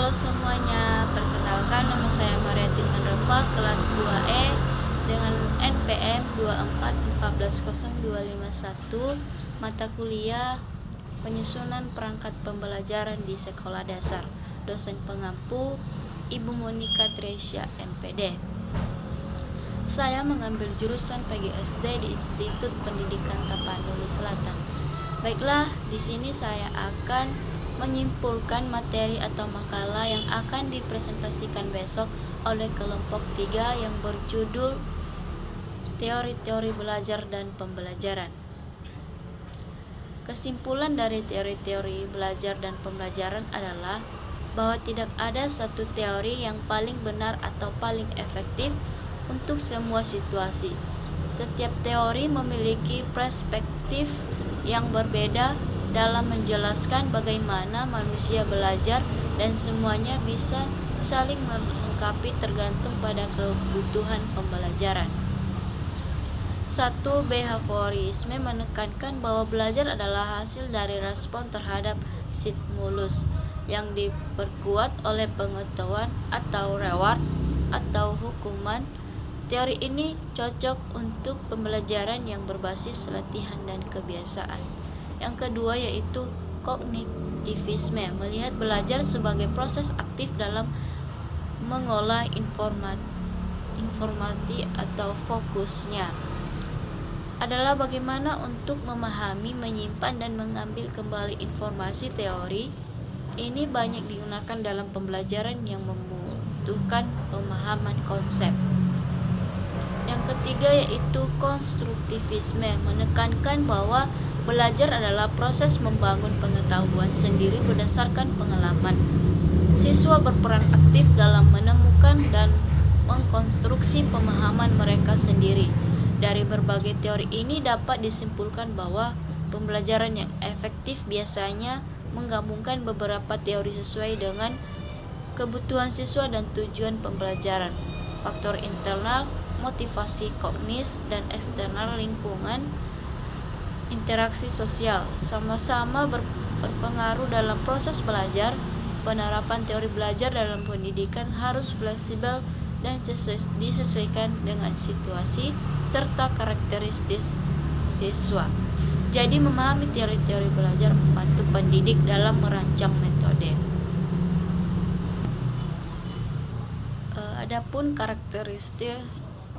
Halo semuanya, perkenalkan nama saya Mariatin Manrova, kelas 2E dengan NPM 241400251, mata kuliah penyusunan perangkat pembelajaran di sekolah dasar. Dosen pengampu Ibu Monika Tresya, MPD. Saya mengambil jurusan PGSD di Institut Pendidikan Tapanuli Selatan. Baiklah, di sini saya akan menyimpulkan materi atau makalah yang akan dipresentasikan besok oleh kelompok 3 yang berjudul Teori-teori belajar dan pembelajaran. Kesimpulan dari teori-teori belajar dan pembelajaran adalah bahwa tidak ada satu teori yang paling benar atau paling efektif untuk semua situasi. Setiap teori memiliki perspektif yang berbeda dalam menjelaskan bagaimana manusia belajar, dan semuanya bisa saling melengkapi tergantung pada kebutuhan pembelajaran. 1. Behaviorisme menekankan bahwa belajar adalah hasil dari respon terhadap stimulus yang diperkuat oleh pengetahuan atau reward atau hukuman. Teori ini cocok untuk pembelajaran yang berbasis latihan dan kebiasaan. Yang kedua yaitu kognitivisme, melihat belajar sebagai proses aktif dalam mengolah informasi atau fokusnya adalah bagaimana untuk memahami, menyimpan, dan mengambil kembali informasi. Teori ini banyak digunakan dalam pembelajaran yang membutuhkan pemahaman konsep. Yang ketiga yaitu konstruktivisme, menekankan bahwa belajar adalah proses membangun pengetahuan sendiri berdasarkan pengalaman. Siswa berperan aktif dalam menemukan dan mengkonstruksi pemahaman mereka sendiri. Dari berbagai teori ini dapat disimpulkan bahwa pembelajaran yang efektif biasanya menggabungkan beberapa teori sesuai dengan kebutuhan siswa dan tujuan pembelajaran. Faktor internal, motivasi kognitif, dan eksternal, lingkungan, interaksi sosial sama-sama berpengaruh dalam proses belajar. Penerapan teori belajar dalam pendidikan harus fleksibel dan disesuaikan dengan situasi serta karakteristik siswa. Jadi memahami teori-teori belajar membantu pendidik dalam merancang metode. Adapun karakteristik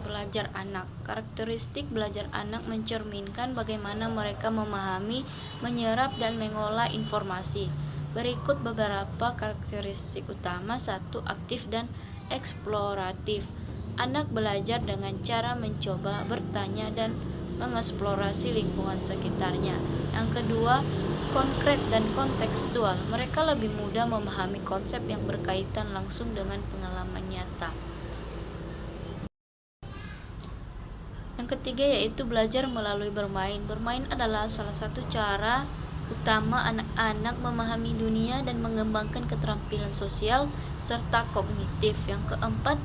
belajar anak. Karakteristik belajar anak mencerminkan bagaimana mereka memahami, menyerap, dan mengolah informasi. Berikut beberapa karakteristik utama. 1. Aktif dan eksploratif. Anak belajar dengan cara mencoba, bertanya, dan mengeksplorasi lingkungan sekitarnya. Yang kedua, konkret dan kontekstual. Mereka lebih mudah memahami konsep yang berkaitan langsung dengan pengalaman nyata. Yang ketiga yaitu belajar melalui bermain. Bermain adalah salah satu cara utama anak-anak memahami dunia dan mengembangkan keterampilan sosial serta kognitif. Yang keempat,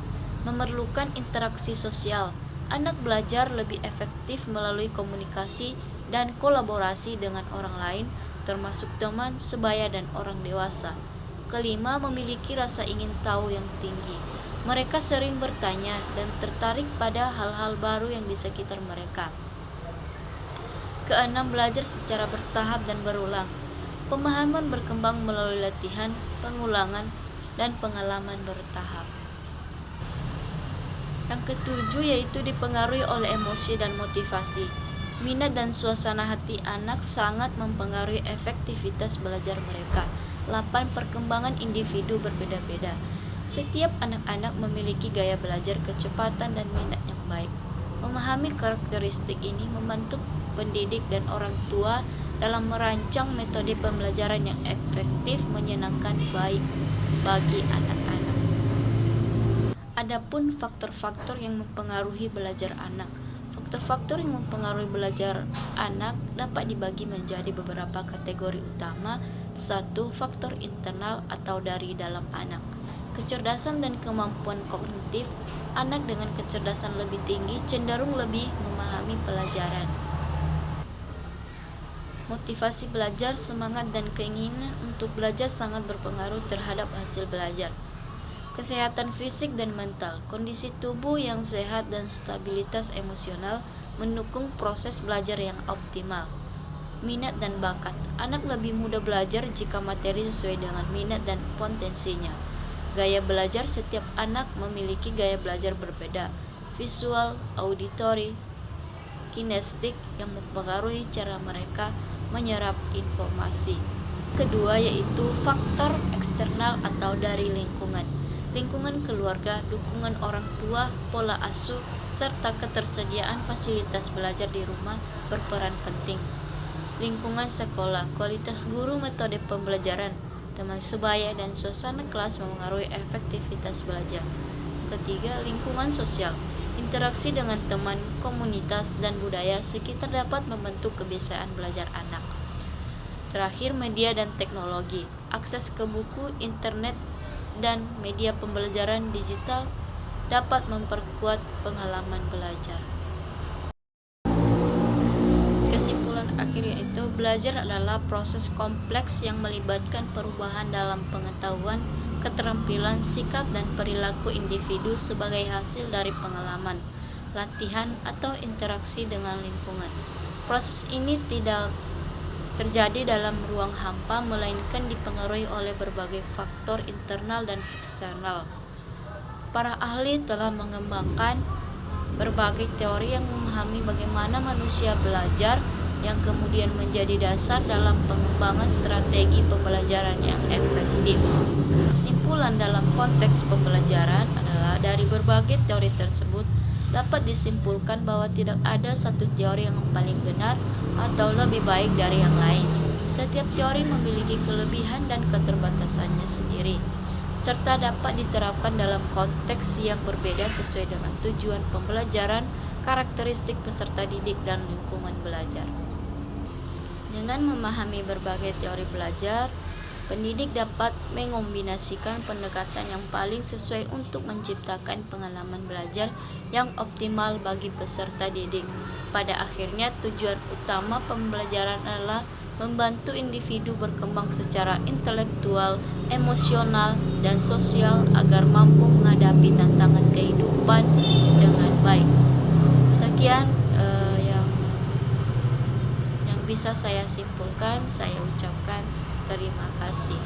memerlukan interaksi sosial. Anak belajar lebih efektif melalui komunikasi dan kolaborasi dengan orang lain, termasuk teman, sebaya, dan orang dewasa. Kelima, memiliki rasa ingin tahu yang tinggi. Mereka sering bertanya dan tertarik pada hal-hal baru yang di sekitar mereka. Keenam, belajar secara bertahap dan berulang. Pemahaman berkembang melalui latihan, pengulangan, dan pengalaman bertahap. Yang ketujuh yaitu dipengaruhi oleh emosi dan motivasi. Minat dan suasana hati anak sangat mempengaruhi efektivitas belajar mereka. 8. Perkembangan individu berbeda-beda. Setiap anak-anak memiliki gaya belajar, kecepatan, dan minat yang baik. Memahami karakteristik ini membantu pendidik dan orang tua dalam merancang metode pembelajaran yang efektif, menyenangkan, baik bagi anak-anak. Adapun faktor-faktor yang mempengaruhi belajar anak. Faktor-faktor yang mempengaruhi belajar anak dapat dibagi menjadi beberapa kategori utama. 1. Faktor internal atau dari dalam anak. Kecerdasan dan kemampuan kognitif. Anak dengan kecerdasan lebih tinggi cenderung lebih memahami pelajaran. Motivasi belajar, semangat, dan keinginan untuk belajar sangat berpengaruh terhadap hasil belajar. Kesehatan fisik dan mental, kondisi tubuh yang sehat dan stabilitas emosional mendukung proses belajar yang optimal. Minat dan bakat, anak lebih mudah belajar jika materi sesuai dengan minat dan potensinya. Gaya belajar, setiap anak memiliki gaya belajar berbeda, visual, auditory, kinestetik yang mempengaruhi cara mereka menyerap informasi. Kedua yaitu faktor eksternal atau dari lingkungan. Lingkungan keluarga, dukungan orang tua, pola asuh, serta ketersediaan fasilitas belajar di rumah berperan penting. Lingkungan sekolah, kualitas guru, metode pembelajaran, teman sebaya, dan suasana kelas memengaruhi efektivitas belajar. Ketiga, lingkungan sosial. Interaksi dengan teman, komunitas, dan budaya sekitar dapat membentuk kebiasaan belajar anak. Terakhir, media dan teknologi. Akses ke buku, internet, dan media pembelajaran digital dapat memperkuat pengalaman belajar. Kesimpulan akhir yaitu belajar adalah proses kompleks yang melibatkan perubahan dalam pengetahuan, keterampilan, sikap, dan perilaku individu sebagai hasil dari pengalaman, latihan, atau interaksi dengan lingkungan. Proses ini tidak terjadi dalam ruang hampa, melainkan dipengaruhi oleh berbagai faktor internal dan eksternal. Para ahli telah mengembangkan berbagai teori yang memahami bagaimana manusia belajar, yang kemudian menjadi dasar dalam pengembangan strategi pembelajaran yang efektif. Kesimpulan dalam konteks pembelajaran adalah dari berbagai teori tersebut dapat disimpulkan bahwa tidak ada satu teori yang paling benar atau lebih baik dari yang lain. Setiap teori memiliki kelebihan dan keterbatasannya sendiri, serta dapat diterapkan dalam konteks yang berbeda sesuai dengan tujuan pembelajaran, karakteristik peserta didik, dan lingkungan belajar. Dengan memahami berbagai teori belajar, pendidik dapat mengombinasikan pendekatan yang paling sesuai untuk menciptakan pengalaman belajar yang optimal bagi peserta didik. Pada akhirnya, tujuan utama pembelajaran adalah membantu individu berkembang secara intelektual, emosional, dan sosial agar mampu menghadapi tantangan kehidupan dengan baik. Sekian yang bisa saya simpulkan. Saya ucapkan terima kasih.